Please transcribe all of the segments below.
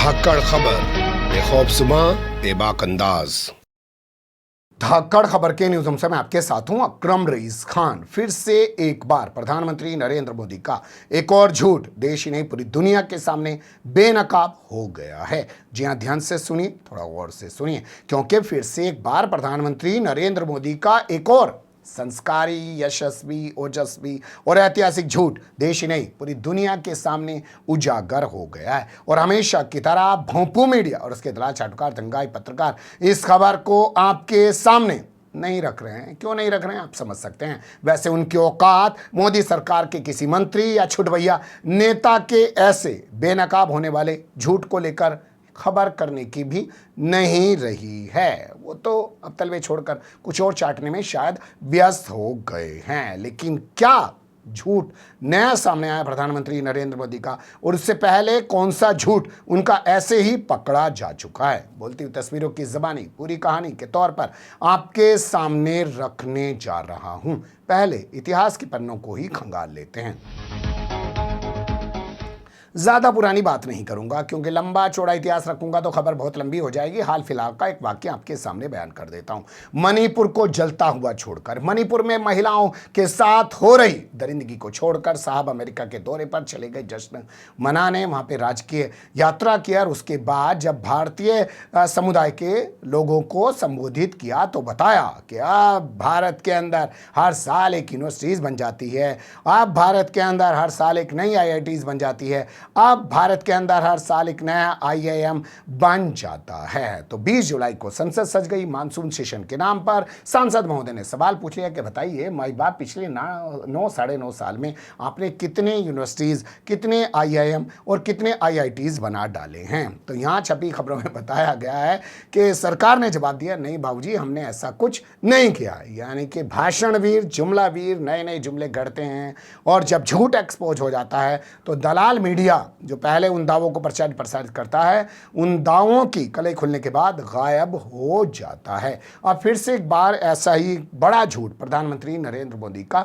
धाकड़ खबर, बेखौफजुमा बेबाक अंदाज। धाकड़ खबर के न्यूज रूम से मैं आपके साथ हूं अकरम रईस खान। फिर से एक बार प्रधानमंत्री नरेंद्र मोदी का एक और झूठ देश ही नहीं पूरी दुनिया के सामने बेनकाब हो गया है। जी हां, ध्यान से सुनिए, थोड़ा गौर से सुनिए, क्योंकि फिर से एक बार प्रधानमंत्री नरेंद्र मोदी का एक और संस्कारी, यशस्वी, ओजस्वी और ऐतिहासिक झूठ देश ही नहीं पूरी दुनिया के सामने उजागर हो गया है। और हमेशा की तरह भोंपू मीडिया और उसके दलाल चाटुकार दंगाई पत्रकार इस खबर को आपके सामने नहीं रख रहे हैं। क्यों नहीं रख रहे हैं आप समझ सकते हैं। वैसे उनकी औकात मोदी सरकार के किसी मंत्री या छुटभैया नेता के ऐसे बेनकाब होने वाले झूठ को लेकर खबर करने की भी नहीं रही है। वो तो अब तलवे छोड़कर कुछ और चाटने में शायद व्यस्त हो गए हैं। लेकिन क्या झूठ नया सामने आया प्रधानमंत्री नरेंद्र मोदी का, और उससे पहले कौन सा झूठ उनका ऐसे ही पकड़ा जा चुका है, बोलती हुई तस्वीरों की ज़बानी पूरी कहानी के तौर पर आपके सामने रखने जा रहा हूं। पहले इतिहास के पन्नों को ही खंगाल लेते हैं। ज़्यादा पुरानी बात नहीं करूंगा, क्योंकि लंबा चौड़ा इतिहास रखूंगा तो खबर बहुत लंबी हो जाएगी। हाल फिलहाल का एक वाक्य आपके सामने बयान कर देता हूं। मणिपुर को जलता हुआ छोड़कर, मणिपुर में महिलाओं के साथ हो रही दरिंदगी को छोड़कर साहब अमेरिका के दौरे पर चले गए जश्न मनाने, वहां पे राजकीय यात्रा किया। और उसके बाद जब भारतीय समुदाय के लोगों को संबोधित किया तो बताया कि अब भारत के अंदर हर साल एक यूनिवर्सिटीज़ बन जाती है, अब भारत के अंदर हर साल एक नई IITs बन जाती है, अब भारत के अंदर हर साल एक नया IIM बन जाता है। तो 20 जुलाई को संसद सज गई। मानसून सेशन के नाम पर सांसद महोदय ने सवाल पूछ लिया कि बताइए माई बाप, पिछले 9-9.5 साल में आपने कितने यूनिवर्सिटीज़, कितने IIM और कितने IITs बना डाले हैं। तो यहाँ छपी खबरों में बताया गया है कि सरकार ने जवाब दिया, नहीं बाबूजी, हमने ऐसा कुछ नहीं किया। यानी कि भाषणवीर, जुमलावीर नए नए जुमले गढ़ते हैं, और जब झूठ एक्सपोज हो जाता है तो दलाल मीडिया जो पहले उन दावों को प्रचार प्रसारित करता है, उन दावों की कलई खुलने के बाद गायब हो जाता है। अब फिर से एक बार ऐसा ही बड़ा झूठ प्रधानमंत्री नरेंद्र मोदी का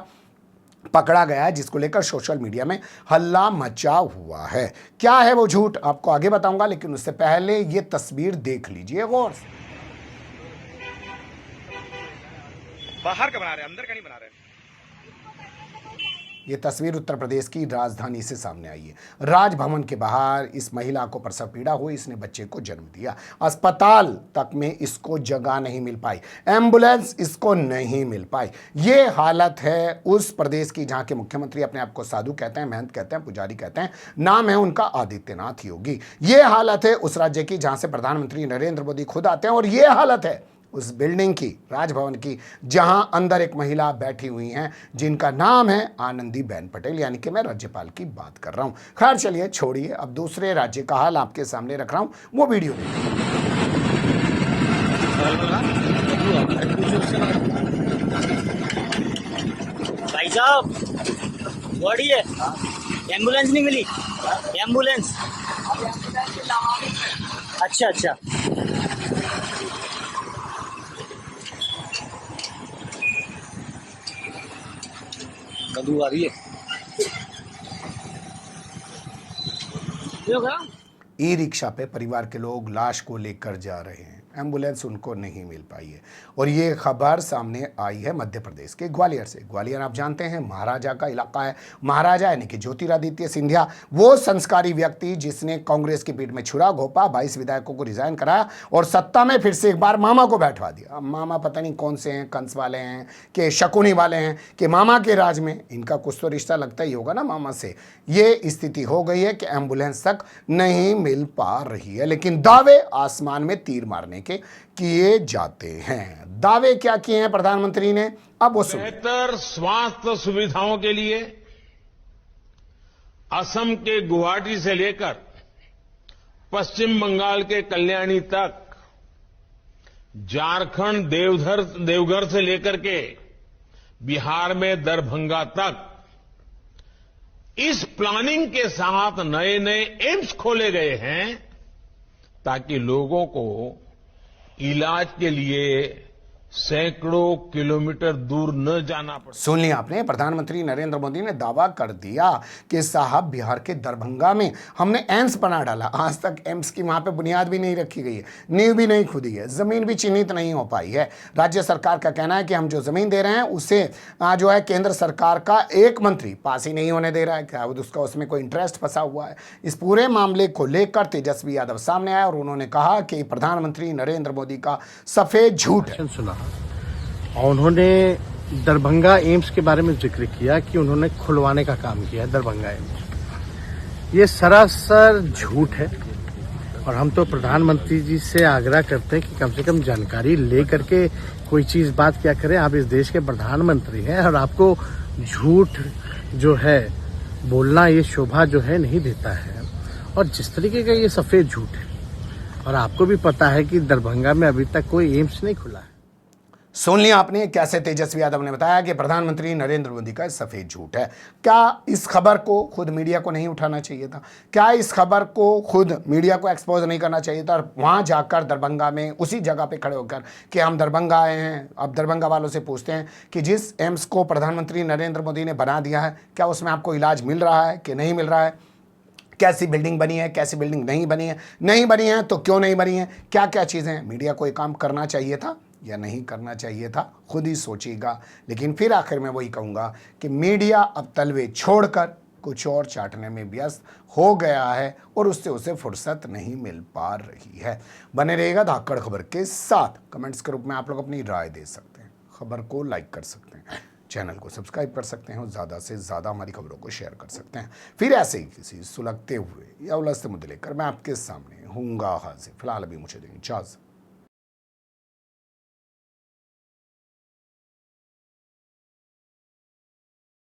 पकड़ा गया है, जिसको लेकर सोशल मीडिया में हल्ला मचा हुआ है। क्या है वो झूठ आपको आगे बताऊंगा, लेकिन उससे पहले ये तस्वीर देख लीजिए गौर से। बाहर का बना रहे हैं, अंदर का नहीं बना रहे हैं। ये तस्वीर उत्तर प्रदेश की राजधानी से सामने आई है। राजभवन के बाहर इस महिला को प्रसव पीड़ा हुई, इसने बच्चे को जन्म दिया। अस्पताल तक में इसको जगह नहीं मिल पाई, एम्बुलेंस इसको नहीं मिल पाई। ये हालत है उस प्रदेश की जहां के मुख्यमंत्री अपने आप को साधु कहते हैं, महंत कहते हैं, पुजारी कहते हैं, नाम है उनका आदित्यनाथ योगी। ये हालत है उस राज्य की जहां से प्रधानमंत्री नरेंद्र मोदी खुद आते हैं। और ये हालत है उस बिल्डिंग की, राजभवन की, जहां अंदर एक महिला बैठी हुई हैं जिनका नाम है आनंदीबेन पटेल, यानी कि मैं राज्यपाल की बात कर रहा हूं। खैर चलिए छोड़िए, अब दूसरे राज्य का हाल आपके सामने रख रहा हूं, वो वीडियो देखिए। भाई साहब, बॉडी है, एम्बुलेंस नहीं मिली, एम्बुलेंस। अच्छा अच्छा, कद्दू आ रही है। ई रिक्शा पे परिवार के लोग लाश को लेकर जा रहे हैं, एम्बुलेंस उनको नहीं मिल पाई है। और ये खबर सामने आई है मध्य प्रदेश के ग्वालियर से। ग्वालियर आप जानते हैं महाराजा का इलाका है। महाराजा यानी कि ज्योतिरादित्य सिंधिया, वो संस्कारी व्यक्ति जिसने कांग्रेस की पीठ में छुरा घोंपा, 22 विधायकों को रिजाइन कराया और सत्ता में फिर से एक बार मामा को बैठवा दिया। अब मामा पता नहीं कौन से हैं, कंस वाले हैं कि शकुनी वाले हैं, कि मामा के राज में इनका कुछ तो रिश्ता लगता ही होगा ना मामा से। ये स्थिति हो गई है कि एम्बुलेंस तक नहीं मिल पा रही है। लेकिन दावे आसमान में तीर मारने के किए जाते हैं। दावे क्या किए हैं प्रधानमंत्री ने, अब वो सुनिए। बेहतर स्वास्थ्य सुविधाओं के लिए असम के गुवाहाटी से लेकर पश्चिम बंगाल के कल्याणी तक, झारखंड देवघर से लेकर के बिहार में दरभंगा तक, इस प्लानिंग के साथ नए नए एम्स खोले गए हैं ताकि लोगों को इलाज के लिए सैकड़ों किलोमीटर दूर न जाना पड़े। सुन लिया आपने, प्रधानमंत्री नरेंद्र मोदी ने दावा कर दिया कि साहब बिहार के दरभंगा में हमने एम्स बना डाला। आज तक एम्स की वहां पे बुनियाद भी नहीं रखी गई है, नींव भी नहीं खुदी है, जमीन भी चिन्हित नहीं हो पाई है। राज्य सरकार का कहना है कि हम जो जमीन दे रहे हैं उसे जो है केंद्र सरकार का एक मंत्री पास ही नहीं होने दे रहा है। क्या उसका उसमें कोई इंटरेस्ट फंसा हुआ है? इस पूरे मामले को लेकर तेजस्वी यादव सामने आए और उन्होंने कहा कि प्रधानमंत्री नरेंद्र मोदी का सफेद झूठ है। सुना और उन्होंने दरभंगा एम्स के बारे में जिक्र किया कि उन्होंने खुलवाने का काम किया है दरभंगा एम्स। ये सरासर झूठ है और हम तो प्रधानमंत्री जी से आग्रह करते हैं कि कम से कम जानकारी ले करके कोई चीज बात क्या करें। आप इस देश के प्रधानमंत्री हैं और आपको झूठ जो है बोलना ये शोभा जो है नहीं देता है। और जिस तरीके का ये सफेद झूठ है और आपको भी पता है कि दरभंगा में अभी तक कोई एम्स नहीं खुला है। सुन लिया आपने कैसे तेजस्वी यादव ने बताया कि प्रधानमंत्री नरेंद्र मोदी का सफेद झूठ है। क्या इस खबर को खुद मीडिया को नहीं उठाना चाहिए था? क्या इस खबर को खुद मीडिया को एक्सपोज नहीं करना चाहिए था? और वहां जाकर दरभंगा में उसी जगह पे खड़े होकर कि हम दरभंगा आए हैं, अब दरभंगा वालों से पूछते हैं कि जिस एम्स को प्रधानमंत्री नरेंद्र मोदी ने बना दिया है, क्या उसमें आपको इलाज मिल रहा है कि नहीं मिल रहा है? कैसी बिल्डिंग बनी है, कैसी बिल्डिंग नहीं बनी है, नहीं बनी है तो क्यों नहीं बनी है, क्या क्या चीज़ें हैं? मीडिया को ये काम करना चाहिए था या नहीं करना चाहिए था? खुद ही सोचिएगा। लेकिन फिर आखिर में वही कहूँगा कि मीडिया अब तलवे छोड़कर कुछ और चाटने में व्यस्त हो गया है और उससे उसे फुर्सत नहीं मिल पा रही है। बने रहेगा धाकड़ खबर के साथ। कमेंट्स के रूप में आप लोग अपनी राय दे सकते हैं, खबर को लाइक कर सकते हैं, चैनल को सब्सक्राइब कर सकते हैं और ज़्यादा से ज़्यादा हमारी खबरों को शेयर कर सकते हैं। फिर ऐसे ही किसी सुलगते हुए या उलझते मुद्दे लेकर मैं आपके सामने हूँगा हाजिर। फिलहाल अभी मुझे देंगे इजाज़त।